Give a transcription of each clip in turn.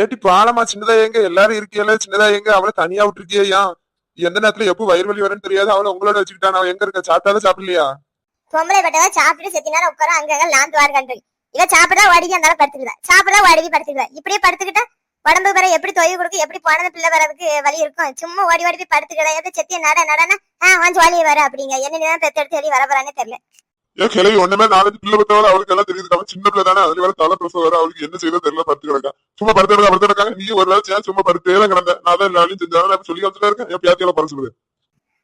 ஏட்டி பாலமா சின்னதா எங்க எல்லாரும் இருக்கியல சின்னதா எங்க அவளை தனியா விட்டுருக்கியா? எந்த நேரத்துல எப்போ வயிறு வலி வரும்னு தெரியாது. அவளை உங்களோட வச்சுக்கிட்டான். அவன் எங்க இருக்க? சாப்பிட்டாலும் சாப்பிடலையா? பொம்பளை பட்டவா சாப்பிட்டு செத்தி நேரம் உட்கார அங்க லாந்து வாருங்கன்றி. இவ சாப்பிடா வாடிக்கி இருந்தாலும் படுத்துக்கிறா, சாப்பிடா வாடிக்கி படுத்துக்கிறா. இப்படியே படுத்துக்கிட்டா உடம்பு வர எப்படி தொய்வு கொடுக்கும், எப்படி போனது பிள்ளை வரதுக்கு வலி இருக்கும். சும்மா ஓடி போய் படுத்துக்கிறா. எதை செத்திய நடனா கொஞ்சம் வலியை வர அப்படிங்க. என்ன பெத்தெடுத்து வெளியே வர போறானே தெரியல. ஏன் கிளவி ஒண்ணுமே 4 பிள்ளை பத்தவரை அவளுக்கு எல்லாம் தெரியுது. அவன் சின்ன பிள்ளை தானே, அதுல வேற தலை பிரசவம் வர. அவளுக்கு என்ன செய்யறது தெரியல. படுத்து கிடக்கா. சும்மா படுத்து கிடக்காங்க. நீ ஒரு நாள் சேன் சும்மா படுத்தே கிடந்த. நான் தான் எல்லாரையும் செஞ்சாலும் சொல்லி வந்துட்டா இருக்கேன். என் பியாத்தியால பறசுது.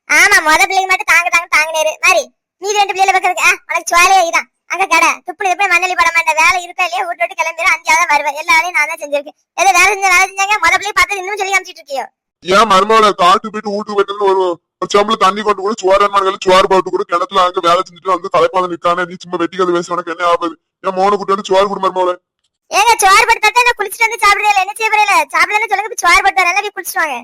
ஆமா, முத பிள்ளைங்க மட்டும் தாங்கினேரு மாதிரி நீ 2 பிள்ளைல பக்கிறதுக்கு உனக்கு சுவாலையே இதான். அங்க கடை துப்புனு எப்படி மண்ணலி பட மாட்டேன். வேலை இருக்கா இல்லையா விட்டு கிளம்பிடு. 5ஆவது வருவேன். எல்லா வேலையும் நான் தான் செஞ்சிருக்கேன். ஏதோ வேலை செஞ்சாங்க. முத பிள்ளை பார்த்து இன்னும் சொல்லி காமிச்சிட்டு இருக்கியோ? ஏன் மருமகளை காட்டு போயிட்டு வீட்டுக்கு போயிட்டு ஒரு சம்பள தண்ணி கொண்டு கூட சோறு போட்டு கூட கிணத்துல அங்க வேலை செஞ்சுட்டு வந்து தலைப்பாத நிக்கானே. நீ சும்மா வெட்டிக்காத பேசி உனக்கு என்ன ஆகுது? என் மோன கூட்டு வந்து சோறு கொடு மருமகளை. ஏங்க சோறு போட்டு தட்டா நான் குளிச்சுட்டு வந்து சாப்பிடல. என்ன செய்ய போறீல? சாப்பிடலன்னு சொல்லுங்க. சோறு போட்டு வரேன். போய் குளிச்சுவாங்க.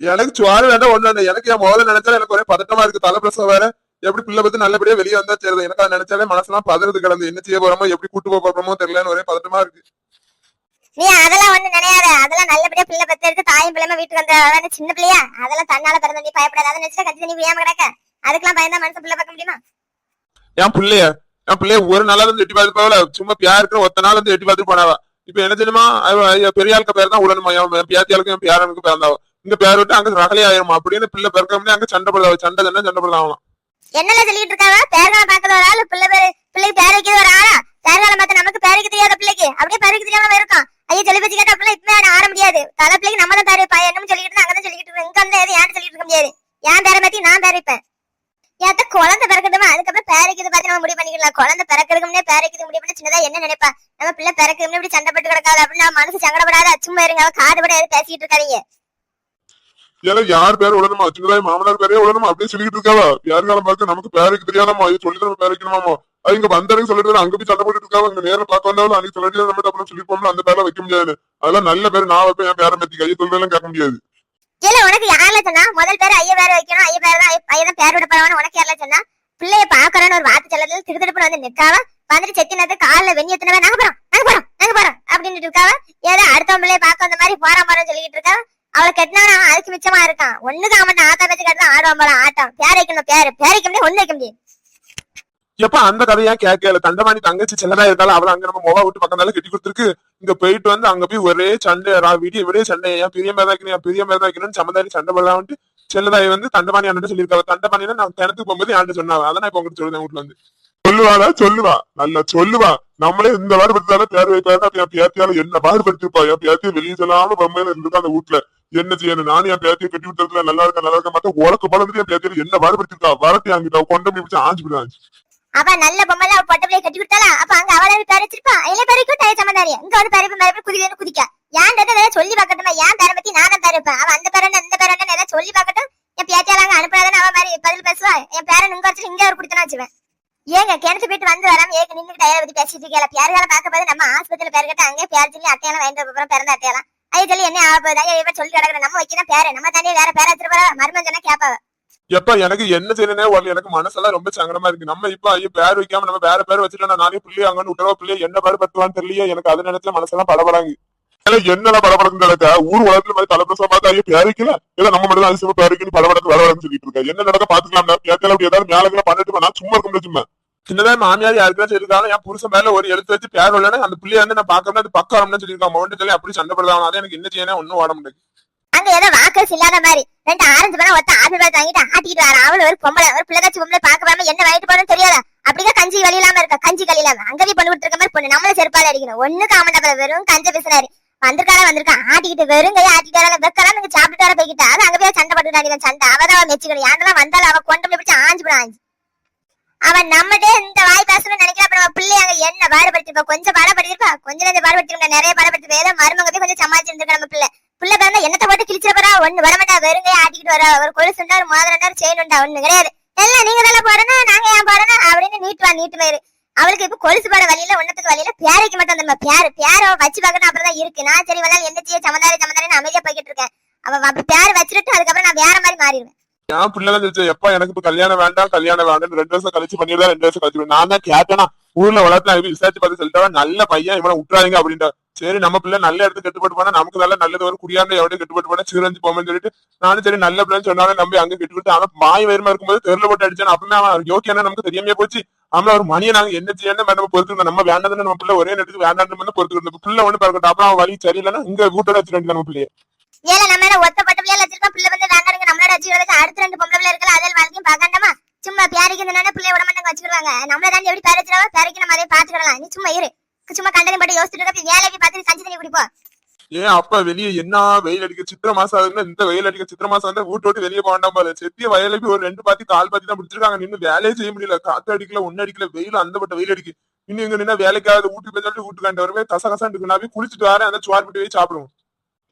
எனக்கு சோறு வேண்டாம் ஒண்ணு இல்லை. எனக்கு என் முதல்ல நினைச்சாலும் எனக்கு ஒரே பதட்டமா இருக்கு. தலை பிரசவம் வேற. எப்படி பிள்ளை பத்தி நல்லபடியா வெளியே வந்தா சரி. எனக்கு அதை நினைச்சாலே மனசுலாம் பதறது கிடந்து. என்ன செய்ய போறோமோ எப்படி கூட்டு போறோமோ தெரியலன்னு ஒரே பதட்டமா இருக்கு. நீ அதெல்லாம் ஒண்ணு நினையாத. அதெல்லாம் நல்லபடியா பிள்ளை பத்தி எடுத்து தாயும் பிள்ளைமா வீட்டுக்கு வந்த சின்ன பிள்ளையா அதெல்லாம் தன்னால பிறந்த. நீ பயப்படாத. அதை நினைச்சா கஞ்சி நீ வியாம கிடக்க. அதுக்கெல்லாம் பயந்தா மனசு பிள்ளை பார்க்க முடியுமா? என் பிள்ளைய ஒரு நாளா இருந்து எட்டி பார்த்து போகல. சும்மா பியா இருக்கிற ஒத்த நாள் இருந்து எட்டி பார்த்து போனாவா. இப்ப என்ன தெரியுமா? பெரிய ஆளுக்கு பேர் தான் உடனுமா. என் பியாத்தியாளுக்கும் என் பேரனுக்கு பிறந்தாவா. இங்க பேர் விட்டு அங்க ரகலை ஆயிருமா அப்படின்னு பிள்ளை பிறக்க முடியாது. அங்க சண்டை போடுதாவா. சண்டை போடுதாவலாம். என்னல சொல்லிட்டு இருக்காவா? பேரகால பாக்குற ஒரு ஆளு பிள்ளைக்கு பேர் வைக்கிறது ஒரு ஆளா? பேரகால பார்த்து நமக்கு பேர் வைக்க தெரியாத பிள்ளைக்கு அப்படியே பேர் வைக்க தெரியாம இருக்கும். ஐயா சொல்லி வச்சு கேட்டா அப்படிலாம் இப்பவே ஆட முடியாது. தலை பிள்ளைக்கு நம்ம தான் பேர் வைப்பா. என்னன்னு சொல்லிட்டு அங்கதான் சொல்லிட்டு இருக்கேன். இங்க வந்து ஏன் சொல்லிட்டு இருக்க முடியாது. என் பேரை பத்தி நான் பேர் வைப்பேன். ஏத்த குழந்தை பிறக்கட்டுமா அதுக்கப்புறம் பேர் வைக்கிறது பார்த்து நம்ம முடிவு பண்ணிக்கலாம். குழந்தை பிறக்கிறதுக்கு முன்னே பேர் வைக்கிறது முடிவு பண்ணி சின்னதா என்ன நினைப்பா? நம்ம பிள்ளை பிறக்கிறதுக்கு முன்னாடி இப்படி சண்டை பட்டு கிடக்காது அப்படின்னு நான் மனசு சங்கடப்படாத. சும்மா இருங்க. அவ காது பட எது பேசிட்டு இருக்காதீங்க. ஏன்னா யார் பேர் உடனுமா? சின்னதாய் மாமனார் பேரே உடனுமா அப்படியே சொல்லிட்டு இருக்காவா? யார் காலம் பார்த்து நமக்கு பேருக்கு தெரியாதாமா. இது சொல்லி நம்ம பேர் வைக்கணுமாமோ? அது இங்க வந்தவங்க சொல்லிட்டு அங்க போய் சண்டை போட்டு இருக்காங்க. அங்க நேரம் பார்க்க வந்தாலும் அன்னைக்கு சொல்லிட்டு நம்ம அப்புறம் சொல்லிப்போம்ல அந்த பேர்ல வைக்க முடியாது. அதெல்லாம் நல்ல பேர் நான் வைப்பேன். என் பேரை பத்தி கையை சொல்றதெல்லாம் கேட்க முடியாது. இல்ல உனக்கு யாருல சொன்னா முதல் பேர் ஐயா பேர் வைக்கணும்? ஐயா பேர் தான் ஐயதான் பேர் விட போறவன உனக்கு யாருல சொன்னா? பிள்ளைய பாக்குறன்னு ஒரு வார்த்தை சொல்லல திருத்தடுப்பு வந்து நிற்காவா. வந்துட்டு செத்தினது காலில் வெண்ணி எத்தனை நாங்க போறோம் அப்படின்னு இருக்காவா. ஏதோ அடுத்த பிள்ளைய பார்க்க அந்த மாதிரி போறோம்னு சொல்லிட்டு இருக்கா. அவளை கட்டினா அதுக்கு மிச்சமா இருக்கான். ஒண்ணுக்கு அவன் ஆத்தா பேச்சு கட்டலாம் ஆடுவான் போல ஆட்டம். பேர் வைக்கணும். பேர் வைக்க முடியாது. ஒண்ணு வைக்க முடியாது. எப்ப அந்த கதையா கேட்கல. தண்டபாணி தங்கச்சி செல்லதா இருந்தாலும் அவளை அங்க நம்ம மொபா விட்டு பக்கத்தால கட்டி கொடுத்துருக்கு. இங்க போயிட்டு வந்து அங்க போய் ஒரே சண்டை விடிய சண்டை. ஏன் பெரிய மேல வைக்கணும்னு சமதாரி சண்டை போடலாம்ட்டு செல்லதாய் வந்து தண்டபாணி அண்ணன் சொல்லியிருக்காங்க. தண்டபாணினா நான் கிணத்துக்கு போகும்போது யார்ட்டு சொன்னாங்க. அதை நான் இப்ப உங்களுக்கு சொல்லுவேன். வீட்டுல வந்து சொல்லுவா நல்லா சொல்லுவா. நம்மளே இந்த பாடுபடுத்தாலும் பேர் வைப்பாரு. என் பேத்தியால என்ன பாடுபடுத்திருப்பா. என் பேத்திய வெளியே சொல்லாம பொம்மையில இருந்திருக்கா அந்த வீட்டுல. என்ன செய்யணும்? நானும் என் பேத்தியை கட்டி விட்டுறதுல நல்லா இருக்க மாட்டேன். உலக்கு பழந்துட்டு என் பேத்தியில என்ன பாடுபடுத்திருக்கா. வரட்டி அங்கிட்ட கொண்டு போய் ஆஞ்சு போயிடாச்சு. அப்ப நல்ல பொம்மைல அவ பொட்ட பிள்ளைய கட்டி கொடுத்தாளா? அப்ப அங்க அவளை பேர் வச்சிருப்பா. இல்ல பேரைக்கும் தய சமந்தாரியா இங்க வந்து பேரை குதிக்கணும் குதிக்க. ஏன் ஏதாவது சொல்லி பாக்கட்டுமா? ஏன் பேரை பத்தி நான் தான் பேர் வைப்பேன். அவன் அந்த பேரன் இந்த பேரன் ஏதாவது சொல்லி பாக்கட்டும். என் பேத்தியால அனுப்புறாதுன்னு அவன் மாதிரி பதில் பேசுவா. என் பேரன் இங்க வச்சு இங்க ஒரு குடித்தனா வச்சுவேன். ஏங்க கிணத்து போயிட்டு வந்து வராம ஏங்க நின்னுட்டு டயரை பத்தி பேசிட்டு இருக்கல. பேருகால பார்க்க போது நம்ம ஆஸ்பத்திரியில பேர் கட்ட அங்கே பேர் சொல்லி அட்டையெல்லாம் வாங்கிட்டு அப்புறம் பிறந்த அட்டையெல்லாம் ஐயா சொல்லி என்ன ஆக போகுது? ஐயா சொல்லி கிடக்குற நம்ம வைக்கதான் பேரு. நம்ம தனியே வேற பேர வச்சிருப்பா. மருமன் சொன்னா கேப்பாவ. எப்ப எனக்கு என்ன செய்யறனே எனக்கு மனசெல்லாம் ரொம்ப சங்கடமா இருக்கு. நம்ம இப்ப ஐயோ பேர் வைக்காம நம்ம வேற பேர் வச்சுட்டா நானே பிள்ளைய அங்கன்னு விட்டுறவா. பிள்ளைய என்ன பேர் பத்துவான்னு தெரியல. எனக்கு அதை நினைச்சல மனசெல்லாம் படப்படாங்க. என்னெல்லாம் படப்படக்குன்னு கிடக்க ஊர் உலகத்துல மாதிரி தலைப்பிரசவம் பார்த்து ஐயோ பேர் வைக்கல. ஏதோ நம்ம மட்டும் அதிசயமா பேர் வைக்கணும் படப்படக்கு வர வரன்னு சொல்லிட்டு இருக்கேன். என்ன நடக்க பாத்துக்கலாம். கேட்கல அப்படி ஏதாவது மேல பண்ணிட்டு நான் சும்மா இருக்க முடியும். சும்மா சின்னதான் மாமியார் யாருக்கா சொல்லிருக்காங்க. என் புருஷன் மேல ஒரு எழுத்து வச்சு பேர் இல்லைன்னு அந்த பிள்ளைய வந்து நான் பாக்கணும் அது பக்கம் சொல்லியிருக்கான். மவுண்ட் சொல்லி அப்படி சண்டை போடுறாங்க. அதை எனக்கு என்ன செய்யணும் ஒன்னும் ஓட முடியாது. அங்க ஏதோ வாக்கர்ஸ் இல்லாத மாதிரி 2 ஆரஞ்சு பழம் ஒத்த ஆப்பிள் பழம் வாங்கிட்டு ஆட்டிக்கிட்டு வர. அவளு ஒரு பொம்பளை ஒரு பிள்ளைகாட்சி பொம்பளை பாக்க வராம என்ன வாங்கிட்டு போறோம்னு தெரியாதா? அப்படியே கஞ்சி வழி இல்லாம இருக்கா. கஞ்சி களி இல்லாம அங்கவே பண்ணி விட்டு இருக்க மாதிரி பொண்ணு நம்மள செருப்பால அடிக்கணும். ஒண்ணு காமண்டா வெறும் கஞ்ச பேசுறாரு. வந்திருக்கா ஆட்டிக்கிட்டு வெறும் கையை ஆட்டிட்டு வர வெக்கலாம் நீங்க சாப்பிட்டு வர போய்கிட்டா. அது அங்க போய் சண்டை பட்டுட்டாங்க. சண்டை அவதான் மெச்சுக்கணும். யாரெல்லாம் வந்தாலும் அவ கொண்டு பிடிச்சி ஆஞ்சு போடும். அவன் நம்மகிட்டே இந்த வாய் பேசணும்னு நினைக்கிறா. அப்ப நம்ம பிள்ளை அங்க என்ன பாடுபடுத்திருப்பா? கொஞ்சம் பாடுபடுத்திருப்பா. கொஞ்சம் பாடுபடுத்திருக்கா. நிறைய பாடுபடுத்தி ஏதோ மருமக போய் கொஞ்சம் சமாளிச்சிருந்துருக்கா. நம்ம பிள்ளை பிறந்தா என்னத்தை போட்டு கிழிச்சிருப்பா. ஒண்ணு வரமாட்டா. வெறுங்கையை ஆட்டிக்கிட்டு வர. ஒரு கொலுசு உண்டா, ஒரு மோதிரம் செயின் உண்டா? ஒண்ணு கிடையாது. எல்லாம் நீங்க தானே போறணும் நாங்க ஏன் போறணும் அப்படின்னு நீட்டு மயிறு. அவளுக்கு இப்ப கொலுசு போட வழியில ஒன்னத்துக்கு வழியில பேரைக்கு மட்டும் அந்த பேரை வச்சு பாக்கணும். அப்புறம் தான் இருக்கு. நான் சரி வேணாலும் என்ன செய்ய சமந்தாரின்னு அமைதியா போய்கிட்டு இருக்கேன். அவ அப்படி பேரை வச்சுட்டு அதுக்கப்புறம் நான் வேற மாதிரி மாறிடுவேன். என் பிள்ளைலாம் சொல்லிச்சு எப்ப எனக்கு இப்ப கல்யாணம் வேண்டாம் 2 வருஷம் கழிச்சு பண்ணிடுறா. 2 வருஷம் கழிச்சு நான் தான் கேட்டேனா ஊர்ல வளர்த்துல விசாரிச்சு பார்த்து சொல்லிட்டா நல்ல பையன் இவனை விட்டுறாங்க அப்படின்ட்டு. சரி நம்ம பிள்ளை நல்ல இடத்துக்கு கெட்டுப்பட்டு போனா நமக்கு நல்லது ஒரு குடியாண்ட எவ்வளவு கெட்டுப்பட்டு போனா சிறஞ்சு போமன்னு சொல்லிட்டு நானும் சரி நல்ல பிள்ளைன்னு சொன்னாலும் நம்பி அங்க கெட்டுக்கிட்டு அவன் மாய் வயிறுமா இருக்கும்போது தெருல போட்டு அடிச்சான் அப்பவுமே அவன் யோக்கியான நமக்கு தெரியாமே போச்சு. அவன் ஒரு மணியை நாங்க என்ன செய்யணும் நம்ம பொறுத்துருந்தோம். நம்ம வேண்டாம் நம்ம பிள்ளை ஒரே நேரத்துக்கு வேண்டாம் பொறுத்துருந்தோம். பிள்ளை ஒண்ணு பார்க்கட்டும் அப்புறம் அவன் வழி சரியில்லைன்னா இங்க வீட்டோட வச்சிருக்கேன் நம்ம பிள்ளைய. ஏல நம்ம ஒத்தப்பட்ட பிள்ளைல வச்சிருக்கோம். பிள்ளை வந்து வேண்டாங்க நம்மளோட வச்சுக்கிறதுக்கு அடுத்த 2 பொம்பளை பிள்ளை இருக்கல அதெல்லாம் வாழ்க்கையும் பார்க்காண்டமா. சும்மா பேரிக்கு இருந்தானே பிள்ளைய விட மாட்டாங்க வச்சுக்கிடுவாங்க. நம்மள தாண்டி எப்படி பேர வச்சிருவா பேரைக்கு நம்ம அதை பாத்துக்கலாம். நீ சும்மா இரு. சும்மா கண்டதை மட்டும் யோசிச்சுட்டு இருக்க. வேலைக்கு பார்த்து கஞ்சி தண்ணி குடிப்போம். ஏன் அப்ப வெளியே என்ன வெயில் அடிக்க சித்திர மாசம் ஆகுதுன்னா இந்த வெயில் அடிக்க சித்திர மாசம் வந்து வீட்டு விட்டு வெளியே போக வேண்டாம் போல. செத்திய வயல போய் ஒரு 2 பாத்தி கால் பாத்தி தான் பிடிச்சிருக்காங்க. நின்று வேலையே செய்ய முடியல. காத்து அடிக்கல ஒன்னு அடிக்கல வெயில் அந்த பட்ட வெயில் அடிக்கு. இன்னும் இங்க நின்னா வேலைக்காவது வீட்டுக்கு போய் சொல்லிட்டு வீட்டுக்கு வருவே கசகசான் இருக்கு. நான் போய் குளிச்சுட்டு வரேன் அந்த சுவார் போய் சாப்பிடுவோம்.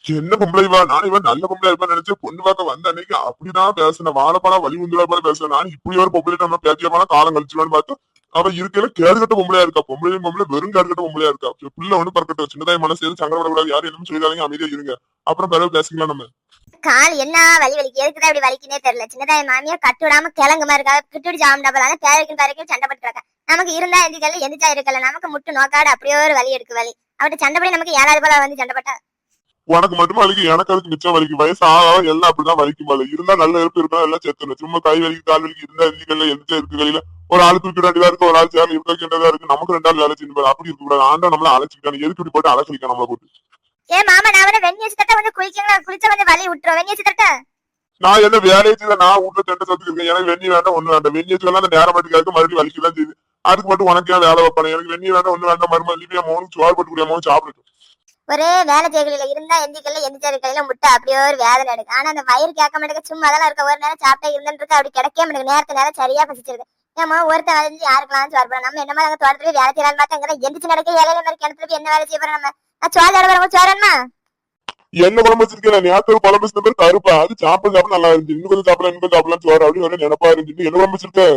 என்ன பொம்பளைவா நான் இவன் நல்ல பொம்பளை இருப்பா நினைச்சு பொண்ணு பார்க்க வந்த அன்னைக்கு அப்படிதான் பேசுனேன். வாழைப்பழம் வலி உந்துடா போல பேசுறேன். நான் இப்படி ஒரு பொம்பளை நம்ம பேத்தியமான காலம் கழிச்சுவான்னு பார்த்தா அவ இருக்கையில கேடுகட்ட பொம்பளையா இருக்கா. பொம்பளையும் பொம்பளை வெறும் கேடுகட்ட பொம்பளையா இருக்கா. பிள்ளை ஒண்ணு பறக்கட்டும். சின்னதாய் மனசு எதுவும் சங்கடப்படக்கூடாது. யாரும் என்ன சொல்லிடாதீங்க அமைதியா இருங்க. அப்புறம் பிறகு பேசிக்கலாம். நம்ம கால் என்ன வலி எதுக்குதான் இப்படி வலிக்குன்னே தெரியல. சின்னதாய் மாமியா கட்டுடாம கிழங்குமா இருக்கா. கிட்டுடி ஜாமண்டா போல பேரைக்கும் சண்டை பட்டுறாங்க. நமக்கு இருந்தா எந்திக்கல எந்திச்சா இருக்கல. நமக்கு முட்டு நோக்காடு அப்படியே ஒரு வலி எடுக்கு வலி. அவட்ட சண்டைப்படி நமக்கு 7வது போல வந்து சண்டைப்பட்டா உனக்கு மட்டும் வலிக்கு எனக்கு அதுக்கு மிச்சம் வலிக்கு. வயசு ஆக எல்லாம் அப்படிதான் வலிக்கும் போல. இருந்தா நல்ல இருப்பு இருக்கா எல்லாம் சேர்த்துணும். சும்மா கை வலிக்கு கால் வலிக்கு இருந்தா எந்திக்கல எந்திச்சா இருக்கு கையில ஒரு ஆள் தூக்கி வேண்டியதா இருக்கு. ஒரு ஆள் சேர் இருக்கின்றதா இருக்கு. நமக்கு 2 ஆள் வேலை செய்யணும். அப்படி இருக்க கூடாது. ஆண்டா நம்மள அழைச்சிக்கிட்டாங்க. எதுக்கு இப்படி போட்டு அழைச்சிருக்கா நம்மள போட்டு. ஏன் மாமா நான் வெந்நீர் தட்ட வந்து குளிக்கலாம். குளிச்சா வந்து வலி விட்டுரும். வெந்நீர் தட்ட நான் என்ன வேலையை செய்ய நான் வீட்டுல தண்டை சத்துக்கு இருக்கேன். எனக்கு வெந்நீர் வேண்டாம் ஒண்ணு வேண்டாம். வெந்நீர் சொல்லலாம் அந்த நேரம் மட்டும் மறுபடியும் வலிக்கலாம் செய்யுது. அதுக்கு மட்டும் உனக்கு ஏன் வேலை வைப்பானே. எனக்கு வெந்நீர் வேண்டாம் ஒண்ணு வேண்டாம். மறுபடியும் மோனும் சுவார் போட்டு குடியா மோனும் சாப்பிட்டு ஒரே வேலை செய்யல இருந்தா எந்திக்கல எந்திச்சாரு கையில முட்டை அப்படியே ஒரு வேதனை எடுக்கு. ஆனா அந்த வயிறு கேட்க மாட்டேங்க. சும்மா அதெல்லாம் இருக்க ஒரு நேரம் சாப்பிட்டா இருந்துட்டு இருக்கு. அப்படி கிடைக்க மாட்டேங்க. நேரத்து நேரம் சரியா பசிச்சிருக்கு. ஏமா ஒருத்தர் வந்து யாருக்கெல்லாம் சோறு போறோம். நம்ம என்ன மாதிரி தோட்டத்துல வேலை செய்யலான்னு பார்த்தா எந்திரிச்சு நடக்க ஏழையில மாதிரி கிணத்துல போய் என்ன வேலை செய்ய போறோம். நம்ம சோறு வரவங்க சோறன்மா என்ன குழம்பு வச்சிருக்கேன். நேரத்தில் குழம்பு வச்சிருந்த பேர் கருப்பா. அது சாப்பிட நல்லா இருந்துச்சு. இன்னும் கொஞ்சம் சாப்பிடலாம் சோறு அப்படின்னு ஒரு நினைப்பா இருந்துச்சு. என்ன குழம்பு வச்சிருக்க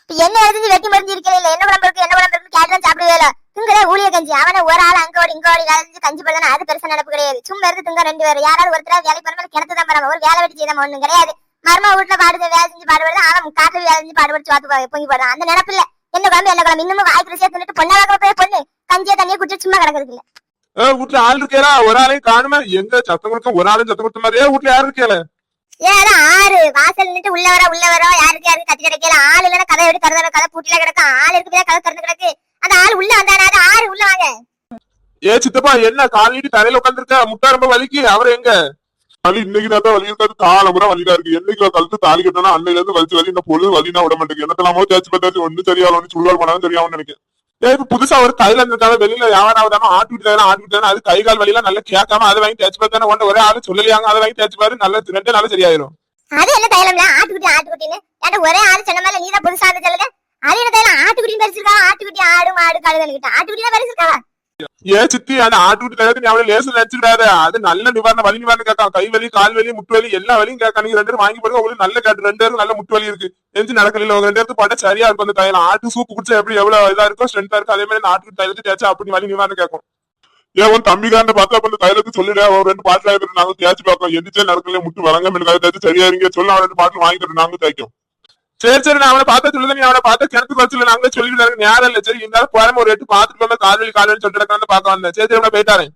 என்ன எழுதி வெட்டி மருந்து இருக்கல. என்ன குழம்பு இருக்கு என்ன குழம்பு இருக்கு கேட்டா சாப்பிடுவேல. திங்கற ஊழிய கஞ்சி அவன ஒரு ஆள் அங்க ஓடி இங்க ஓடி வேலை செஞ்சு கஞ்சி போடுதானே. அது பெருசா நடப்பு கிடையாது. சும்மா இருந்து திங்க 2 பேர் யாராவது ஒருத்தர் வேலை பண்ணாம கிணத்து தான் போறாம. ஒரு வேலை வெட்டி செய்யாம ஒண்ணும் கிடையாது. மர்மா வீட்டுல வேலை செஞ்சு பாடுபடுது. அவன் காட்டுல வேலை செஞ்சு பாடுபட்டு சாத்து பொங்கி போடுறான். அந்த நினப்பு இல்ல. என்ன குழம்பு இன்னும் வாய்க்கு ருசியா தின்னுட்டு பொண்ணாக போய் பொண்ணு கஞ்சியா தண்ணியை குடிச்சு சும்மா கிடக்குறது இல்ல. வீட்டுல ஆள் இருக்கா. ஒரு ஆளையும் காணுமே. எங்க சத்தம் கொடுக்க ஒரு ஆளும் சத்தம் கொடுத்த மாதிரியே வீட்டுல யாரும் இருக்கல. ஏன் 6 வாசல் நின்று உள்ள வர யாருக்கு கத்தி கிடக்கல. ஆள் இல்லைன்னா கதை எடுத்து கதை பூட்டில கிடக்கும். ஆள் இருக்கு கதை திறந்து கிடக்கு. அந்த ஆள் உள்ள வந்தானா 6 உள்ள வாங்க. ஏ சித்தப்பா என்ன காலிட்டு தரையில உட்காந்துருக்க. முட்டா ரொம்ப வலிக்கு. அவரு எங்க வலி இன்னைக்கு தான் வலி இருக்காது. காலமுறை வலிதான் இருக்கு. என்னைக்கு கழுத்து தாலி கட்டணும் அன்னையில இருந்து வலிச்சு வலி. இந்த பொழுது வலினா விட மாட்டேங்குது. என்னத்தெல்லாமோ தேய்ச்சி பார்த்தாச்சு ஒண்ணு சரியாலும் ஒண்ணு சுள்ளால் பண்ணாலும் தெரியாமனு நினைக்கிறேன். இப்ப புதுசா ஒரு தைலம் இருக்காங்க வெளியில வியாபாரம் ஆட்டிட்டு அது கை கால் வலியெல்லாம் நல்லா கேட்காம அதை வாங்கி தேய்ச்சி பார்த்தானே ஒன்று ஒரே ஆளு சொல்லலையாங்க. அதை வாங்கி தேய்ச்சி பாரு நல்ல 2 நாள் சரியாயிரும். அது என்ன தைலம்ல ஆட்டுக்குட்டின்னு ஏன்டா ஒரே ஆளு சொன்ன மாதிரி நீதான் புதுசா வந்து சொல்லுங்க. அது என்ன தைலம் ஆட்டுக்குட்டின்னு பறிச்சிருக்கா. ஆட்டுக்குட்டி ஆடு மாடு கழுதன்கிட்ட ஆட்டுக்குட்டி தான் பறிச்சிருக்கா. ஏன் சித்தி அந்த ஆட்டுக்குட்டி தைலத்தை நீ அவளை லேசு நினைச்சுக்கிறாரு. அது நல்ல நிவாரணம் வலி நிவாரணம் கேட்கான். கை வலி கால் வலி முட்டு வலி எல்லா வலியும் கேட்கா. நீங்க 2 பேரும் வாங்கி போடுங்க. உங்களுக்கு நல்ல கேட்டு 2 பேருக்கு நல்ல முட்டு வலி இருக்கு. எஞ்சி நடக்கல. 2 பேருக்கு பாட்டா சரியா இருக்கும். அந்த தைலம் ஆட்டு சூப்பு குடிச்சா எப்படி எவ்வளவு இதா இருக்கும் ஸ்ட்ரென்த்தா இருக்கும். அதே மாதிரி ஆட்டுக்குட்டி தைலத்தை தேய்ச்சா அப்படி வலி நிவாரணம் கேட்கும். ஏன் உன் தம்பிக்காரன் பார்த்தா அந்த தைலத்தை சொல்லிடு. ஒரு 2 பாட்டில் நாங்க தேய்ச்சி பார்க்கோம். எந்திரிச்சே நடக்கல முட்டு வழங்க தேய்ச்சி சரியா இருங்க சொல்ல. 2 பாட்டில் வாங்கிட்டு நாங்க தேய்க்கும். சரி நான் அவனை பார்த்தா சொல்லுது. நீ அவனை பார்த்தா கிணத்துக்கு வச்சு நாங்களே சொல்லிட்டு நேரம் இல்ல. சரி இருந்தாலும் போறமே ஒரு 8 பாத்துட்டு கால்வழி சொல்லிட்டு பார்க்க வந்தேன். சரி போயிட்டாரேன்.